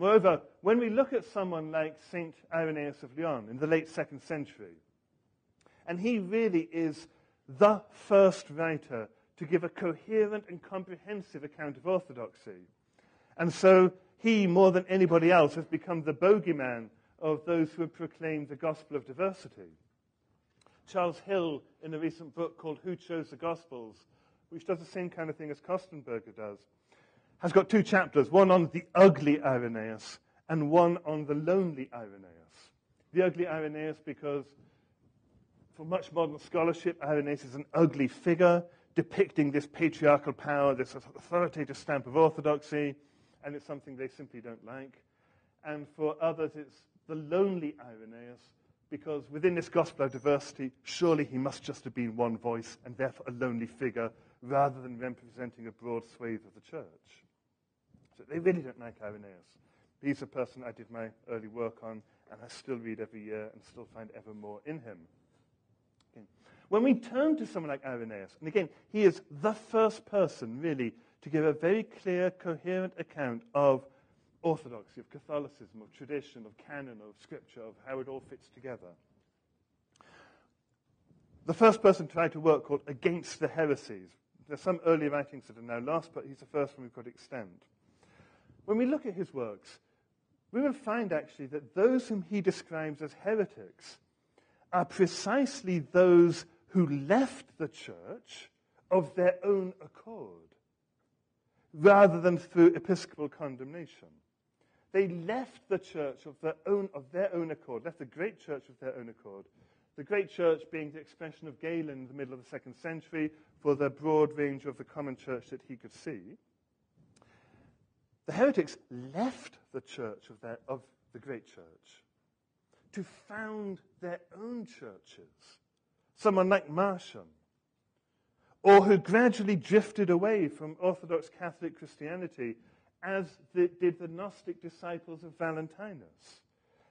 Moreover, when we look at someone like Saint Irenaeus of Lyon in the late 2nd century, and he really is the first writer to give a coherent and comprehensive account of orthodoxy. And so he, more than anybody else, has become the bogeyman of those who have proclaimed the gospel of diversity. Charles Hill, in a recent book called Who Chose the Gospels, which does the same kind of thing as Kostenberger does, has got 2 chapters, one on the ugly Irenaeus and one on the lonely Irenaeus. The ugly Irenaeus because, for much modern scholarship, Irenaeus is an ugly figure depicting this patriarchal power, this authoritative stamp of orthodoxy, and it's something they simply don't like. And for others, it's the lonely Irenaeus because within this gospel of diversity, surely he must just have been one voice and therefore a lonely figure rather than representing a broad swathe of the church. So they really don't like Irenaeus. He's a person I did my early work on and I still read every year and still find ever more in him. Okay. When we turn to someone like Irenaeus, and again, he is the first person really to give a very clear, coherent account of orthodoxy, of Catholicism, of tradition, of canon, of scripture, of how it all fits together. The first person to write a work called Against the Heresies. There's some early writings that are now lost, but he's the first one we've got extant. When we look at his works, we will find actually that those whom he describes as heretics are precisely those who left the church of their own accord, rather than through episcopal condemnation. They left the church of their own accord, left the great church of their own accord. The great church being the expression of Galen in the middle of the 2nd century for the broad range of the common church that he could see. The heretics left the church of the great church to found their own churches. Someone like Marcion, or who gradually drifted away from Orthodox Catholic Christianity, as did the Gnostic disciples of Valentinus.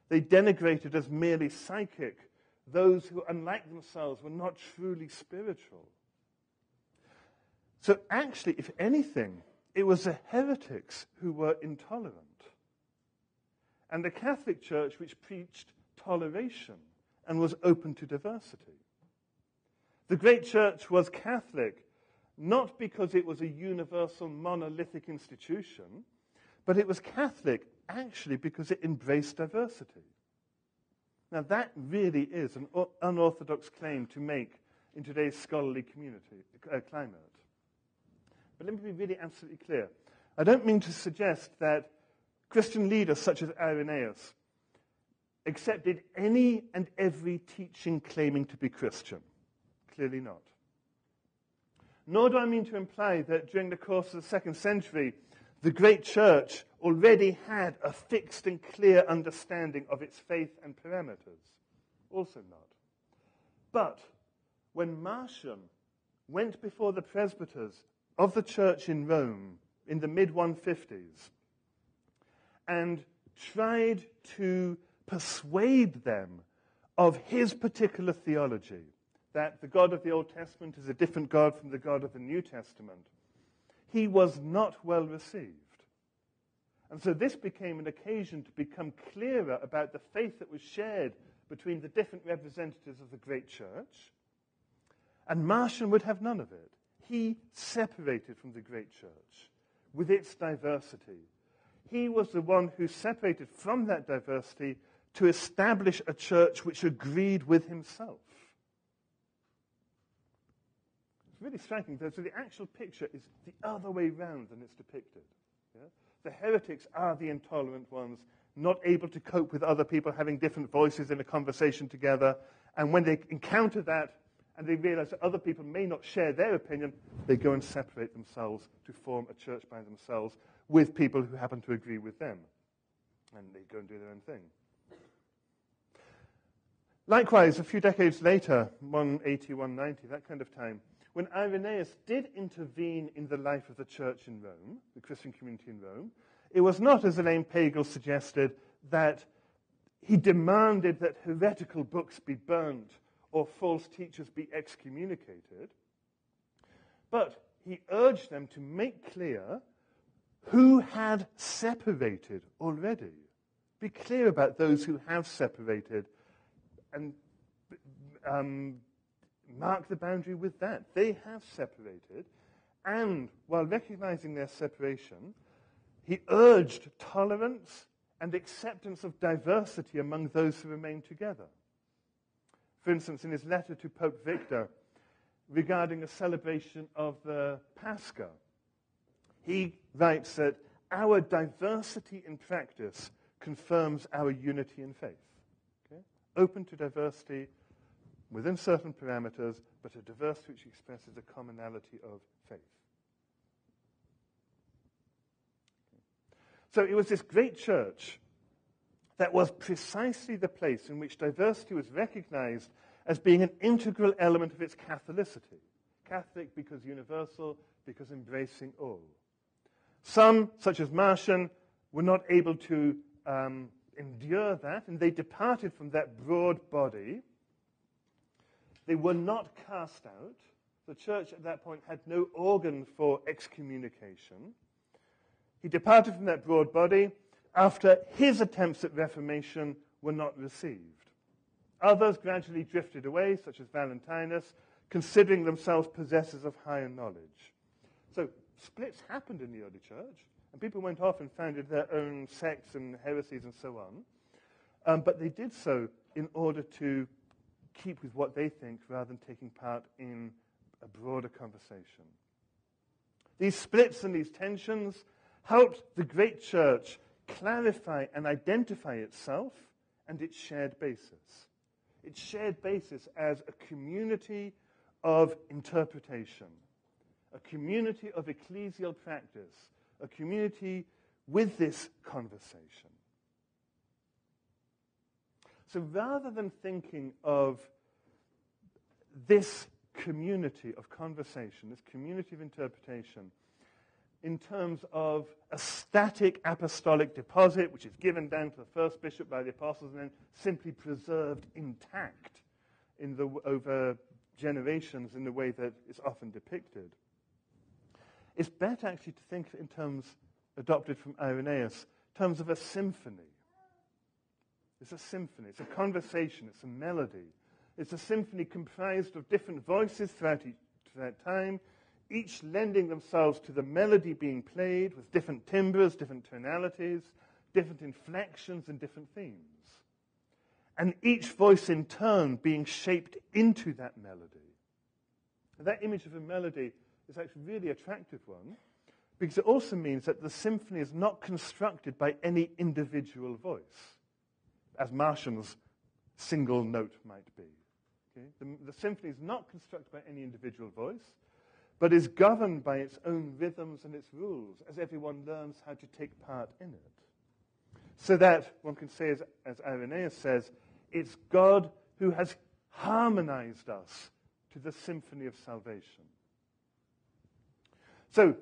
They denigrated as merely psychic those who, unlike themselves, were not truly spiritual. So actually, if anything, it was the heretics who were intolerant, and the Catholic Church which preached toleration and was open to diversity. The great church was Catholic, not because it was a universal monolithic institution, but it was Catholic actually because it embraced diversity. Now that really is an unorthodox claim to make in today's scholarly climate. But let me be really absolutely clear. I don't mean to suggest that Christian leaders such as Irenaeus accepted any and every teaching claiming to be Christian. Clearly not. Nor do I mean to imply that during the course of the 2nd century, the great church already had a fixed and clear understanding of its faith and parameters. Also not. But when Marcion went before the presbyters of the church in Rome in the mid-150s and tried to persuade them of his particular theology, that the God of the Old Testament is a different God from the God of the New Testament, he was not well received. And so this became an occasion to become clearer about the faith that was shared between the different representatives of the great church. And Marcion would have none of it. He separated from the great church with its diversity. He was the one who separated from that diversity to establish a church which agreed with himself. It's really striking. So the actual picture is the other way round than it's depicted. Yeah? The heretics are the intolerant ones, not able to cope with other people having different voices in a conversation together. And when they encounter that and they realize that other people may not share their opinion, they go and separate themselves to form a church by themselves with people who happen to agree with them. And they go and do their own thing. Likewise, a few decades later, 180, 190, that kind of time, when Irenaeus did intervene in the life of the church in Rome, the Christian community in Rome, it was not, as Elaine Pagel suggested, that he demanded that heretical books be burnt or false teachers be excommunicated, but he urged them to make clear who had separated already. Be clear about those who have separated and mark the boundary with that. They have separated, and while recognizing their separation, he urged tolerance and acceptance of diversity among those who remain together. For instance, in his letter to Pope Victor regarding a celebration of the Pascha, he writes that our diversity in practice confirms our unity in faith. Okay? Open to diversity within certain parameters, but a diversity which expresses a commonality of faith. So it was this great church that was precisely the place in which diversity was recognized as being an integral element of its Catholicity. Catholic because universal, because embracing all. Some, such as Marcion, were not able to endure that, and they departed from that broad body. They were not cast out. The church at that point had no organ for excommunication. He departed from that broad body after his attempts at reformation were not received. Others gradually drifted away, such as Valentinus, considering themselves possessors of higher knowledge. So splits happened in the early church, and people went off and founded their own sects and heresies and so on. But they did so in order to keep with what they think rather than taking part in a broader conversation. These splits and these tensions helped the great church clarify and identify itself and its shared basis. Its shared basis as a community of interpretation, a community of ecclesial practice, a community with this conversation. So rather than thinking of this community of conversation, this community of interpretation, in terms of a static apostolic deposit, which is given down to the first bishop by the apostles and then simply preserved intact over generations in the way that is often depicted, it's better actually to think in terms adopted from Irenaeus, terms of a symphony. It's a symphony, it's a conversation, it's a melody. It's a symphony comprised of different voices throughout time, each lending themselves to the melody being played with different timbres, different tonalities, different inflections, and different themes. And each voice in turn being shaped into that melody. And that image of a melody is actually a really attractive one, because it also means that the symphony is not constructed by any individual voice, as Marcion's single note might be. Okay? The symphony is not constructed by any individual voice, but is governed by its own rhythms and its rules, as everyone learns how to take part in it. So that, one can say, as Irenaeus says, it's God who has harmonized us to the symphony of salvation. So,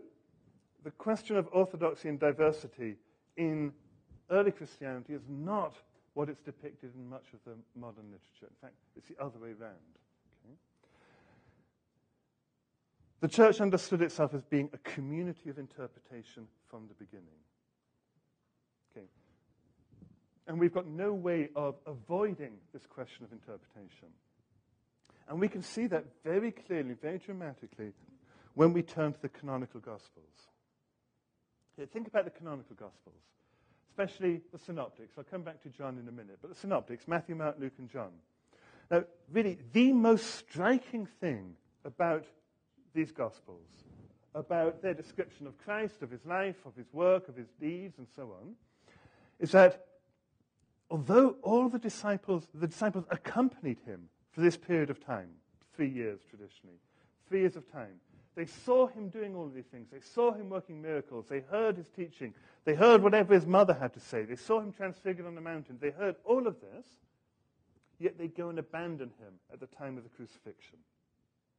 the question of orthodoxy and diversity in early Christianity is not what it's depicted in much of the modern literature. In fact, it's the other way around. Okay? The church understood itself as being a community of interpretation from the beginning. Okay. And we've got no way of avoiding this question of interpretation. And we can see that very clearly, very dramatically, when we turn to the canonical Gospels. Okay, think about the canonical Gospels, especially the synoptics. I'll come back to John in a minute, but the synoptics, Matthew, Mark, Luke, and John. Now, really, the most striking thing about these Gospels, about their description of Christ, of his life, of his work, of his deeds, and so on, is that although all the disciples accompanied him for this period of time, 3 years traditionally, 3 years of time, they saw him doing all of these things. They saw him working miracles. They heard his teaching. They heard whatever his mother had to say. They saw him transfigured on the mountain. They heard all of this, yet they go and abandon him at the time of the crucifixion.